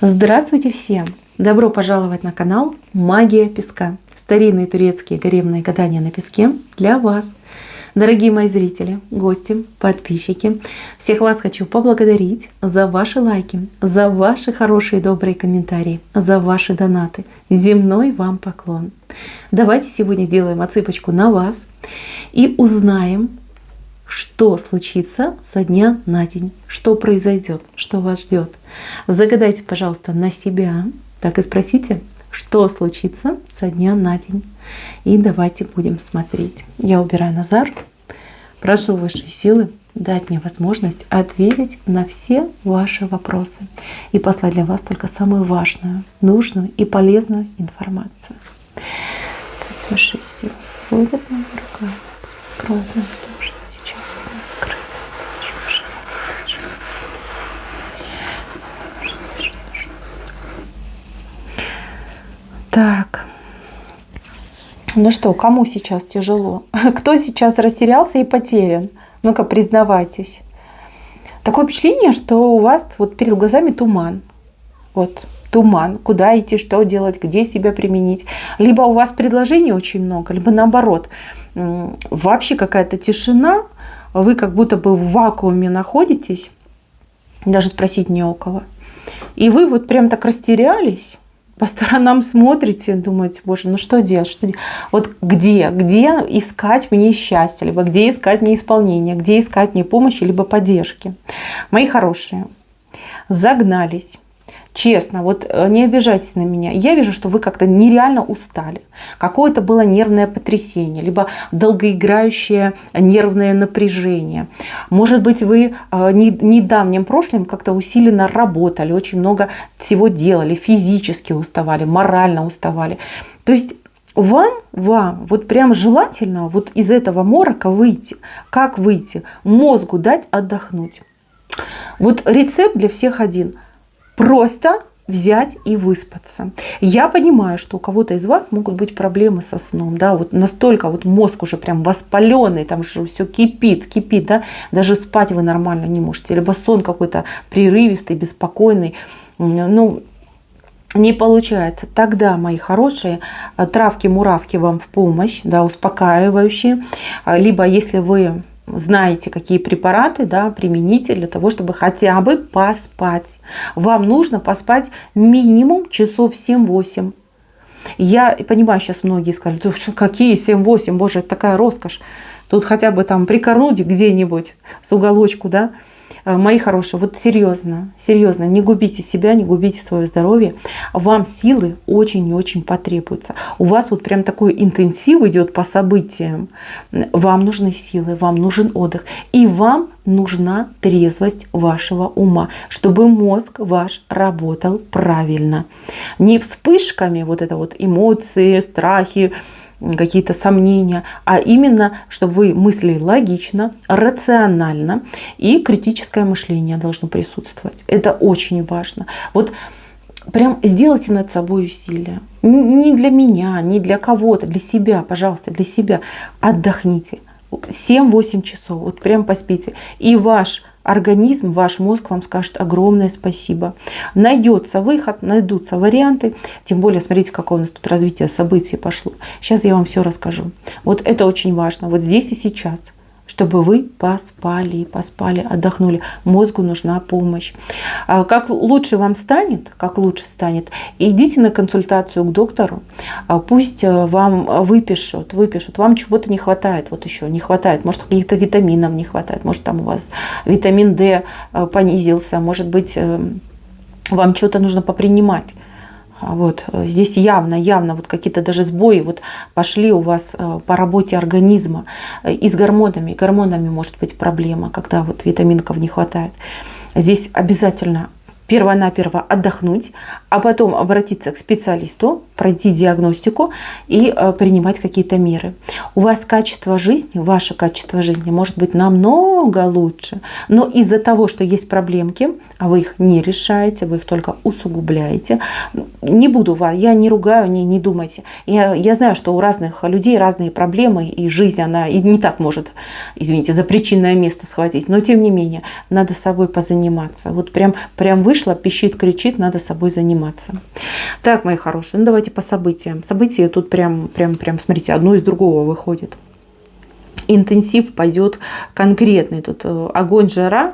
Здравствуйте всем! Добро пожаловать на канал Магия Песка. Старинные турецкие гаремные гадания на песке для вас. Дорогие мои зрители, гости, подписчики, всех вас хочу поблагодарить за ваши лайки, за ваши хорошие добрые комментарии, за ваши донаты. Земной вам поклон. Давайте сегодня сделаем отсыпочку на вас и узнаем, что случится со дня на день, что произойдет, что вас ждет. Загадайте, пожалуйста, на себя, так и спросите, что случится со дня на день. И давайте будем смотреть. Я убираю Назар. Прошу высшие силы дать мне возможность ответить на все ваши вопросы и послать для вас только самую важную, нужную и полезную информацию. Пусть высшие силы будут нам руками, пусть откроют нам то, что сейчас у нас скрыто. Так, ну что, кому сейчас тяжело? Кто сейчас растерялся и потерян? Ну-ка, признавайтесь. Такое впечатление, что у вас вот перед глазами туман. Вот туман. Куда идти, что делать, где себя применить. Либо у вас предложений очень много, либо наоборот. Вообще какая-то тишина. Вы как будто бы в вакууме находитесь. Даже спросить не у кого. И вы вот прям так растерялись. По сторонам смотрите, думаете, боже, ну что делать? Что делать? Вот где искать мне счастье, либо где искать мне исполнение, где искать мне помощи, либо поддержки. Мои хорошие, загнались. Честно, вот не обижайтесь на меня. Я вижу, что вы как-то нереально устали. Какое-то было нервное потрясение, либо долгоиграющее нервное напряжение. Может быть, вы в недавнем прошлом как-то усиленно работали, очень много всего делали, физически уставали, морально уставали. То есть вам вот прям желательно вот из этого морока выйти. Как выйти? Мозгу дать отдохнуть. Вот рецепт для всех один. Просто взять и выспаться. Я понимаю, что у кого-то из вас могут быть проблемы со сном. Да? Вот настолько вот мозг уже прям воспаленный, там же все кипит, да? Даже спать вы нормально не можете. Либо сон какой-то прерывистый, беспокойный. Ну, не получается. Тогда, мои хорошие, травки-муравки вам в помощь, да, успокаивающие. Либо если вы знаете, какие препараты, да, примените для того, чтобы хотя бы поспать. Вам нужно поспать минимум часов 7-8. Я понимаю, сейчас многие сказали, какие 7-8, боже, это такая роскошь. Тут хотя бы там прикорнуть где-нибудь с уголочку, да. Мои хорошие, вот серьезно, не губите себя, не губите свое здоровье. Вам силы очень и очень потребуются. У вас вот прям такой интенсив идет по событиям. Вам нужны силы, вам нужен отдых. И вам нужна трезвость вашего ума, чтобы мозг ваш работал правильно. Не вспышками вот это вот эмоции, страхи, какие-то сомнения, а именно, чтобы вы мыслили логично, рационально, и критическое мышление должно присутствовать. Это очень важно. Вот прям сделайте над собой усилия. Не для меня, не для кого-то, для себя, пожалуйста, для себя. Отдохните. 7-8 часов, вот прям поспите. И ваш организм, ваш мозг вам скажет огромное спасибо. Найдется выход, найдутся варианты. Тем более, смотрите, какое у нас тут развитие событий пошло. Сейчас я вам все расскажу. Вот это очень важно. Вот здесь и сейчас. Чтобы вы поспали, отдохнули. Мозгу нужна помощь. Как лучше вам станет, идите на консультацию к доктору. Пусть вам выпишут. Вам чего-то не хватает. Вот еще не хватает. Может, каких-то витаминов не хватает. Может, там у вас витамин D понизился. Может быть, вам что-то нужно попринимать. Вот здесь явно вот какие-то даже сбои вот пошли у вас по работе организма. И с гормонами. Гормонами может быть проблема, когда вот витаминков не хватает. Здесь обязательно перво-наперво отдохнуть, а потом обратиться к специалисту, пройти диагностику и принимать какие-то меры. У вас качество жизни, ваше качество жизни может быть намного лучше, но из-за того, что есть проблемки, а вы их не решаете, вы их только усугубляете. Не буду, я не ругаю, не думайте. Я знаю, что у разных людей разные проблемы, и жизнь, она и не так может, извините, за причинное место схватить, но тем не менее, надо с собой позаниматься. Вот прям вы вышла, пищит, кричит, надо собой заниматься. Так, мои хорошие, ну давайте по событиям. События тут прям, смотрите, одно из другого выходит. Интенсив пойдет конкретный. Тут огонь, жара,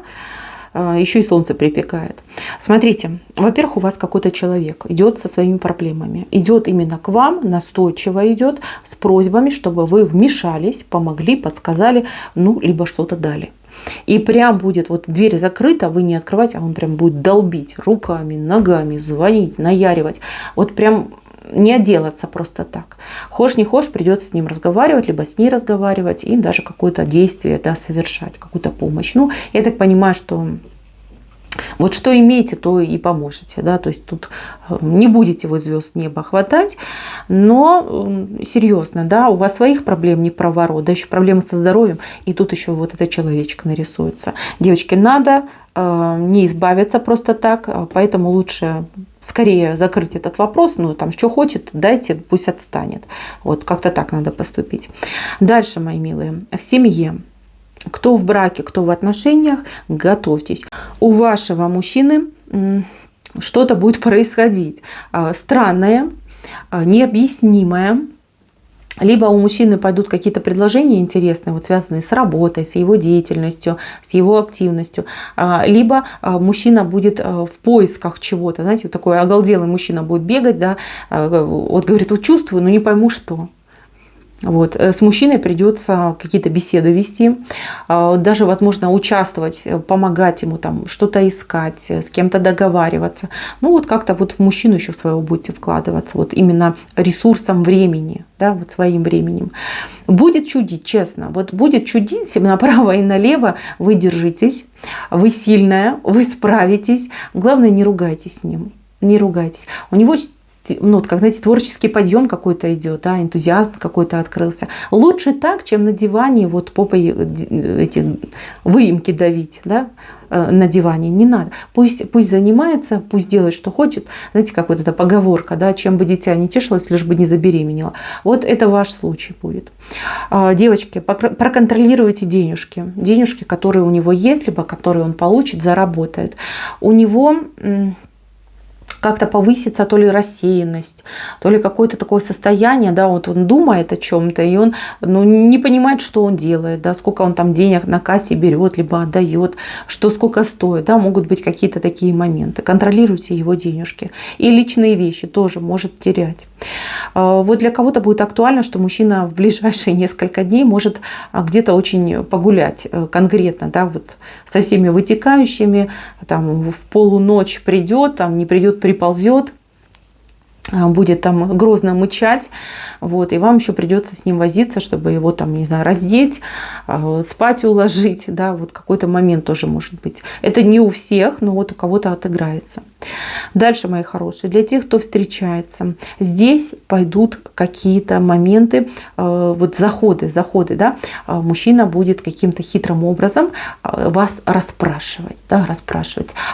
еще и солнце припекает. Смотрите, во-первых, у вас какой-то человек идет со своими проблемами. Идет именно к вам, настойчиво идет с просьбами, чтобы вы вмешались, помогли, подсказали, ну, либо что-то дали. И прям будет, вот дверь закрыта, вы не открываете, а он прям будет долбить руками, ногами, звонить, наяривать. Вот прям не отделаться просто так. Хошь не хошь, придется с ним разговаривать, либо с ней разговаривать и даже какое-то действие, да, совершать, какую-то помощь. Ну, я так понимаю, что вот что имеете, то и поможете. Да? То есть тут не будете вы звезд неба хватать, но серьезно, да, у вас своих проблем не в проворот, да еще проблемы со здоровьем, и тут еще вот эта человечка нарисуется. Девочки, надо не избавиться просто так, поэтому лучше скорее закрыть этот вопрос, ну там что хочет, дайте, пусть отстанет. Вот как-то так надо поступить. Дальше, мои милые, в семье. Кто в браке, кто в отношениях, готовьтесь. У вашего мужчины что-то будет происходить странное, необъяснимое. Либо у мужчины пойдут какие-то предложения интересные, вот связанные с работой, с его деятельностью, с его активностью. Либо мужчина будет в поисках чего-то. Знаете, вот такой оголделый мужчина будет бегать, да, вот говорит, вот чувствую, но не пойму что. Вот. С мужчиной придется какие-то беседы вести, даже, возможно, участвовать, помогать ему там что-то искать, с кем-то договариваться. Ну вот как-то вот в мужчину еще своего будете вкладываться, вот именно ресурсом времени, да, вот своим временем. Будет чудить, честно, вот будет чудить направо и налево, вы держитесь, вы сильная, вы справитесь. Главное, не ругайтесь с ним, не ругайтесь. У него, ну, как знаете, творческий подъем какой-то идет, да, энтузиазм какой-то открылся. Лучше так, чем на диване вот попой эти выемки давить, да, на диване. Не надо. Пусть занимается, пусть делает, что хочет. Знаете, как вот эта поговорка, да, чем бы дитя не тешилось, лишь бы не забеременела. Вот это ваш случай будет. Девочки, проконтролируйте денежки. Денежки, которые у него есть, либо которые он получит, заработает. У него как-то повысится то ли рассеянность, то ли какое-то такое состояние, да, вот он думает о чем-то, и он не понимает, что он делает, да, сколько он там денег на кассе берет, либо отдает, что сколько стоит, да, могут быть какие-то такие моменты. Контролируйте его денежки. И личные вещи тоже может терять. Вот для кого-то будет актуально, что мужчина в ближайшие несколько дней может где-то очень погулять конкретно, да, вот со всеми вытекающими, там в полуночь придет, там не придет, приползет, будет там грозно мычать, вот, и вам еще придется с ним возиться, чтобы его там, не знаю, раздеть, спать уложить, да, вот какой-то момент тоже может быть. Это не у всех, но вот у кого-то отыграется. Дальше, мои хорошие, для тех, кто встречается, здесь пойдут какие-то моменты, вот заходы, да, мужчина будет каким-то хитрым образом вас расспрашивать, да,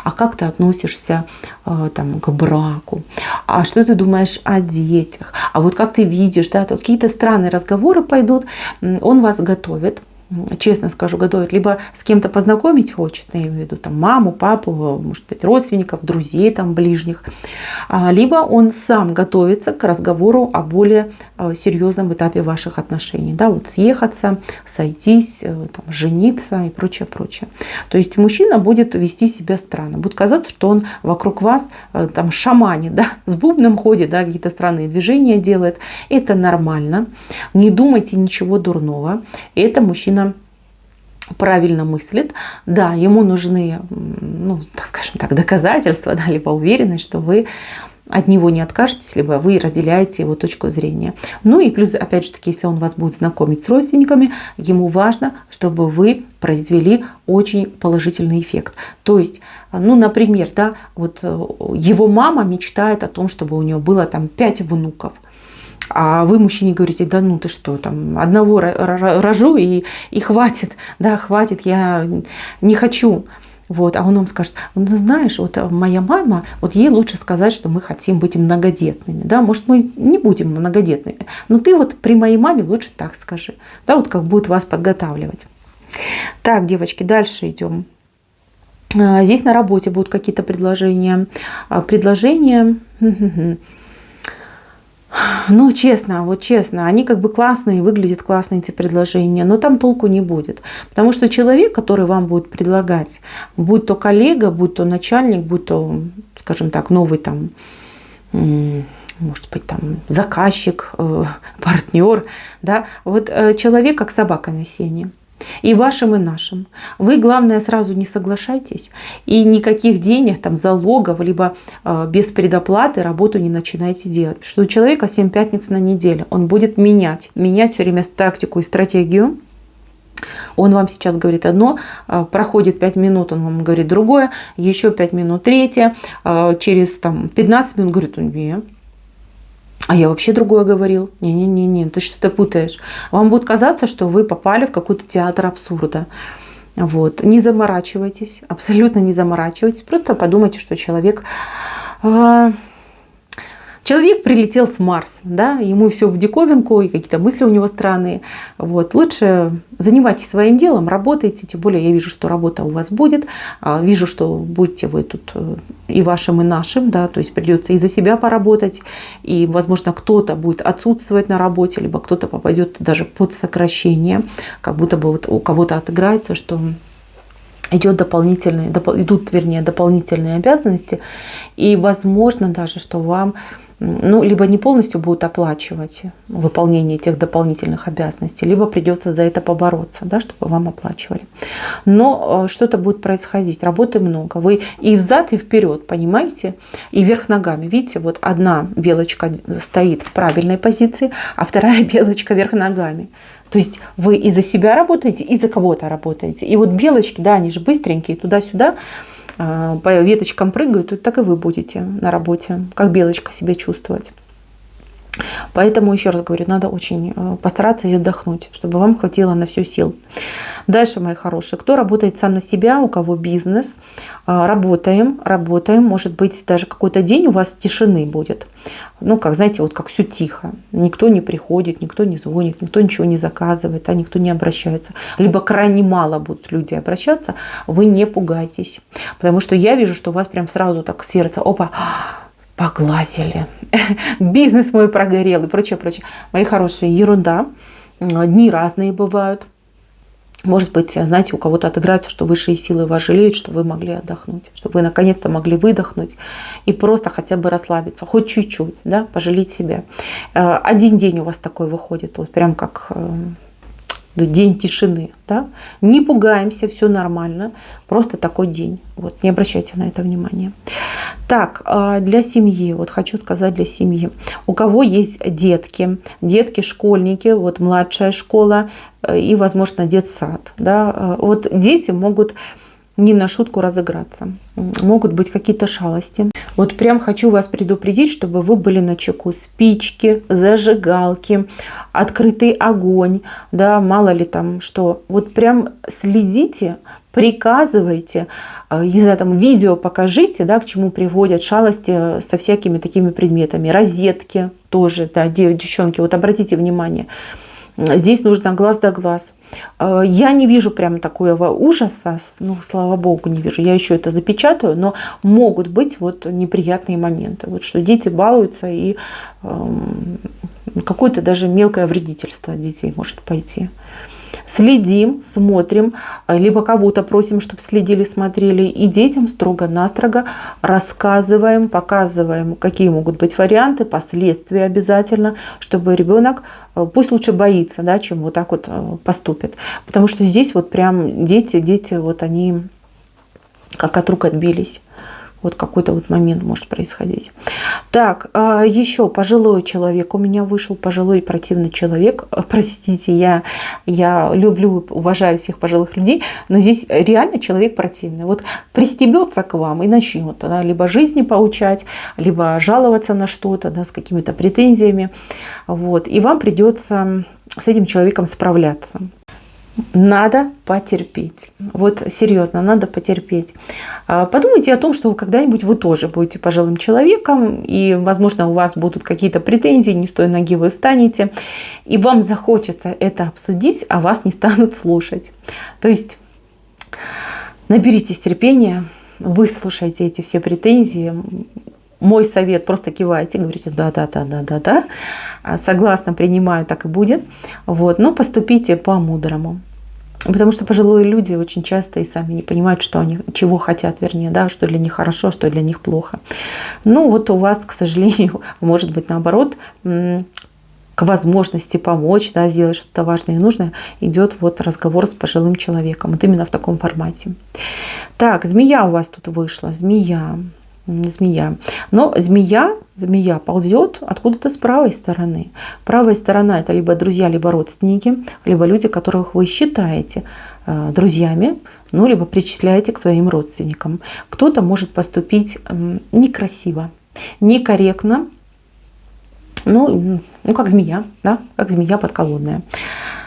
а как ты относишься там к браку, а что ты думаешь о детях, а вот как ты видишь, да, то какие-то странные разговоры пойдут, он вас готовит. Честно скажу, готовит, либо с кем-то познакомить хочет, я имею в виду там маму, папу, может быть, родственников, друзей там ближних, либо он сам готовится к разговору о более серьезном этапе ваших отношений, да, вот съехаться, сойтись, там, жениться и прочее. То есть мужчина будет вести себя странно, будет казаться, что он вокруг вас там шаманит, да, с бубном ходит, да, какие-то странные движения делает. Это нормально, не думайте ничего дурного, это мужчина правильно мыслит, да, ему нужны, ну, скажем так, доказательства, да, либо уверенность, что вы от него не откажетесь, либо вы разделяете его точку зрения. Ну и плюс, опять же таки, если он вас будет знакомить с родственниками, ему важно, чтобы вы произвели очень положительный эффект. То есть, ну, например, да, вот его мама мечтает о том, чтобы у нее было там 5 внуков. А вы мужчине говорите, да ну ты что, там одного рожу и хватит, да, хватит, я не хочу. Вот, а он вам скажет, ну знаешь, вот моя мама, вот ей лучше сказать, что мы хотим быть многодетными, да, может мы не будем многодетными, но ты вот при моей маме лучше так скажи, да, вот как будет вас подготавливать. Так, девочки, дальше идем. Здесь на работе будут какие-то предложения. Ну, честно, вот честно, они как бы классные, выглядят классно эти предложения, но там толку не будет. Потому что человек, который вам будет предлагать, будь то коллега, будь то начальник, будь то, скажем так, новый там, может быть, там заказчик, партнер, да, вот человек как собака на сене. И вашим, и нашим. Вы, главное, сразу не соглашайтесь. И никаких денег, там, залогов, либо без предоплаты работу не начинайте делать. Потому что у человека 7 пятниц на неделю. Он будет менять все время тактику и стратегию. Он вам сейчас говорит одно, проходит 5 минут, он вам говорит другое, еще 5 минут третье, через там, 15 минут говорит, нет. А я вообще другое говорил. Не, ты что-то путаешь. Вам будет казаться, что вы попали в какой-то театр абсурда. Вот. Не заморачивайтесь, абсолютно не заморачивайтесь. Просто подумайте, что человек прилетел с Марса, да, ему все в диковинку, и какие-то мысли у него странные. Вот. Лучше занимайтесь своим делом, работайте, тем более я вижу, что работа у вас будет, вижу, что будете вы тут и вашим, и нашим, да, то есть придется и за себя поработать, и, возможно, кто-то будет отсутствовать на работе, либо кто-то попадет даже под сокращение, как будто бы вот у кого-то отыграется, что идут дополнительные обязанности, и возможно даже, что вам либо не полностью будут оплачивать выполнение этих дополнительных обязанностей, либо придется за это побороться, да, чтобы вам оплачивали. Но что-то будет происходить, работы много. Вы и взад, и вперед, понимаете, и вверх ногами. Видите, вот одна белочка стоит в правильной позиции, а вторая белочка вверх ногами. То есть вы и за себя работаете, и за кого-то работаете. И вот белочки, да, они же быстренькие, туда-сюда, по веточкам прыгают, так и вы будете на работе, как белочка себя чувствовать. Поэтому, еще раз говорю, надо очень постараться и отдохнуть, чтобы вам хватило на все сил. Дальше, мои хорошие, кто работает сам на себя, у кого бизнес, работаем. Может быть, даже какой-то день у вас тишины будет. Ну, как, знаете, вот как все тихо. Никто не приходит, никто не звонит, никто ничего не заказывает, а никто не обращается. Либо крайне мало будут люди обращаться, вы не пугайтесь. Потому что я вижу, что у вас прям сразу так сердце, опа, поглазили, бизнес мой прогорел и прочее. Мои хорошие, ерунда. Дни разные бывают. Может быть, знаете, у кого-то отыграется, что высшие силы вас жалеют, что вы могли отдохнуть, чтобы вы наконец-то могли выдохнуть и просто хотя бы расслабиться, хоть чуть-чуть, да, пожалеть себя. Один день у вас такой выходит, вот прям как день тишины, да. Не пугаемся, все нормально, просто такой день. Вот, не обращайте на это внимания. Так, для семьи, вот хочу сказать для семьи. У кого есть детки, школьники, вот младшая школа и, возможно, детсад, да, вот дети могут не на шутку разыграться. Могут быть какие-то шалости. Вот прям хочу вас предупредить, чтобы вы были начеку. Спички, зажигалки, открытый огонь, да, мало ли там что. Вот прям следите, приказывайте, не знаю, там видео покажите, да, к чему приводят шалости со всякими такими предметами. Розетки тоже, да, девчонки, вот обратите внимание. Здесь нужно глаз да глаз. Я не вижу прям такого ужаса, ну, слава богу, не вижу. Я еще это запечатаю, но могут быть вот неприятные моменты. Вот что дети балуются, и какое-то даже мелкое вредительство от детей может пойти. Следим, смотрим, либо кого-то просим, чтобы следили, смотрели. И детям строго-настрого рассказываем, показываем, какие могут быть варианты, последствия обязательно, чтобы ребенок пусть лучше боится, да, чем вот так вот поступит. Потому что здесь вот прям дети, вот они как от рук отбились. Вот какой-то вот момент может происходить. Так, еще пожилой человек. У меня вышел пожилой противный человек. Простите, я люблю, уважаю всех пожилых людей, но здесь реально человек противный. Вот пристебется к вам и начнет, да, либо жизни поучать, либо жаловаться на что-то, да, с какими-то претензиями. Вот, и вам придется с этим человеком справляться. Надо потерпеть. Вот серьезно, надо потерпеть. Подумайте о том, что когда-нибудь вы тоже будете пожилым человеком, и, возможно, у вас будут какие-то претензии, не с той ноги вы встанете, и вам захочется это обсудить, а вас не станут слушать. То есть Наберитесь терпения, выслушайте эти все претензии. Мой совет: просто кивайте, говорите да, согласна, принимаю, так и будет. Вот. Но поступите по-мудрому. Потому что пожилые люди очень часто и сами не понимают, что они, чего хотят, вернее, да, что для них хорошо, что для них плохо. Ну вот у вас, к сожалению, может быть наоборот, к возможности помочь, да, сделать что-то важное и нужное, идет вот разговор с пожилым человеком. Вот именно в таком формате. Так, змея у вас тут вышла. Змея. Но змея ползет откуда-то с правой стороны. Правая сторона — это либо друзья, либо родственники, либо люди, которых вы считаете друзьями, ну, либо причисляете к своим родственникам. Кто-то может поступить некрасиво, некорректно, ну, как змея, да, как змея подколодная.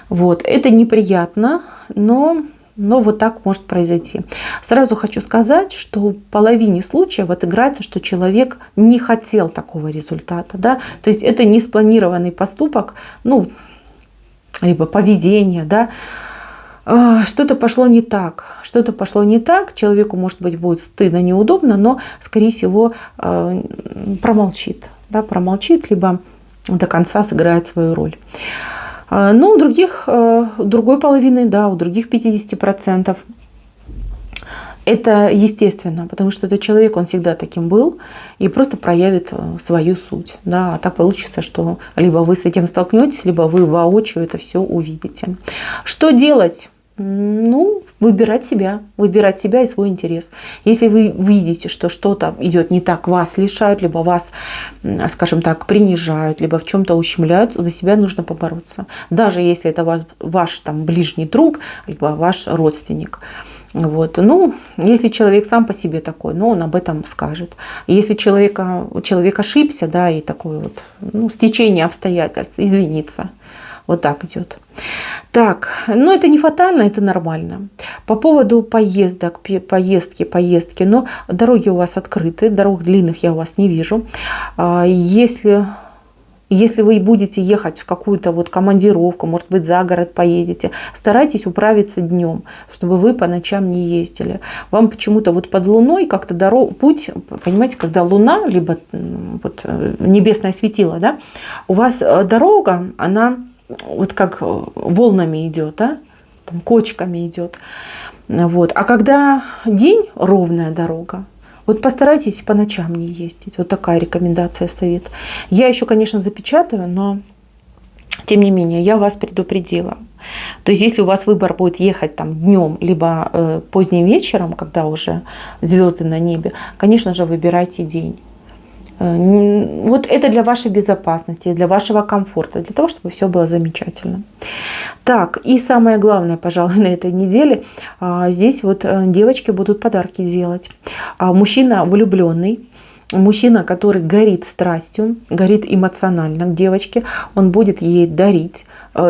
Вот. Это неприятно, но вот так может произойти. Сразу хочу сказать, что в половине случаев отыграется, что человек не хотел такого результата. Да? То есть это не спланированный поступок, ну, либо поведение. Да? Что-то пошло не так. Человеку, может быть, будет стыдно, неудобно, но, скорее всего, промолчит. Да? Промолчит, либо до конца сыграет свою роль. Но у другой половины, да, у других 50% это естественно, потому что этот человек, он всегда таким был и просто проявит свою суть. Да. А так получится, что либо вы с этим столкнетесь, либо вы воочию это все увидите. Что делать? Ну, выбирать себя и свой интерес. Если вы видите, что что-то идет не так, вас лишают, либо вас, скажем так, принижают, либо в чем-то ущемляют, за себя нужно побороться. Даже если это ваш там ближний друг, либо ваш родственник. Вот. Ну, если человек сам по себе такой, ну, он об этом скажет. Если человек ошибся, да, и такое вот, ну, стечение обстоятельств, извиниться. Вот так идет. Так, но это не фатально, это нормально. По поводу поездки, но дороги у вас открыты, дорог длинных я у вас не вижу. Если вы будете ехать в какую-то вот командировку, может быть, за город поедете, старайтесь управиться днем, чтобы вы по ночам не ездили. Вам почему-то вот под луной как-то путь, понимаете, когда луна, либо вот небесное светило, да, у вас дорога, она вот как волнами идет, да? Там кочками идет. Вот. А когда день, ровная дорога, вот постарайтесь по ночам не ездить. Вот такая рекомендация, совет. Я еще, конечно, запечатаю, но тем не менее я вас предупредила. То есть если у вас выбор будет ехать там днем, либо поздним вечером, когда уже звезды на небе, конечно же, выбирайте день. Вот это для вашей безопасности, для вашего комфорта, для того, чтобы все было замечательно. Так, и самое главное, пожалуй, на этой неделе, здесь вот девочки будут подарки делать. Мужчина влюбленный, мужчина, который горит страстью, горит эмоционально к девочке, он будет ей дарить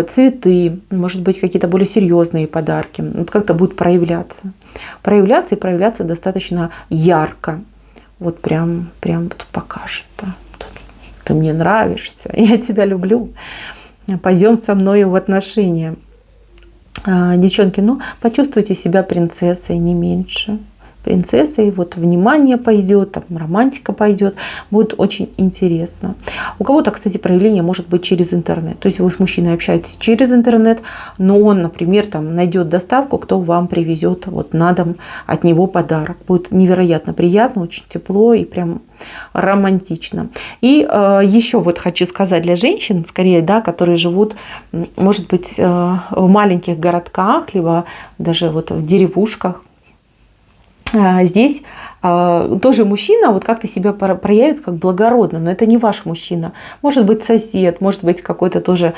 цветы, может быть, какие-то более серьезные подарки. Вот как-то будет проявляться и проявляться достаточно ярко. Вот прям тут покажет. Да. Ты мне нравишься, я тебя люблю. Пойдем со мной в отношения. Девчонки, ну, почувствуйте себя принцессой, не меньше. Принцессой, вот внимание пойдет, там, романтика пойдет, будет очень интересно. У кого-то, кстати, проявление может быть через интернет. То есть вы с мужчиной общаетесь через интернет, но он, например, там, найдет доставку, кто вам привезет вот на дом от него подарок. Будет невероятно приятно, очень тепло и прям романтично. И еще вот хочу сказать для женщин, скорее, да, которые живут, может быть, в маленьких городках, либо даже вот в деревушках. Здесь тоже мужчина вот как-то себя проявит как благородно, но это не ваш мужчина. Может быть, сосед, может быть, какой-то тоже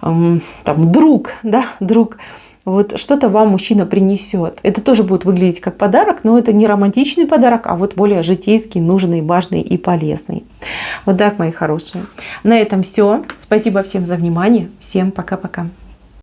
там, друг, да, друг. Вот что-то вам мужчина принесет. Это тоже будет выглядеть как подарок, но это не романтичный подарок, а вот более житейский, нужный, важный и полезный. Вот так, мои хорошие. На этом все. Спасибо всем за внимание. Всем пока-пока.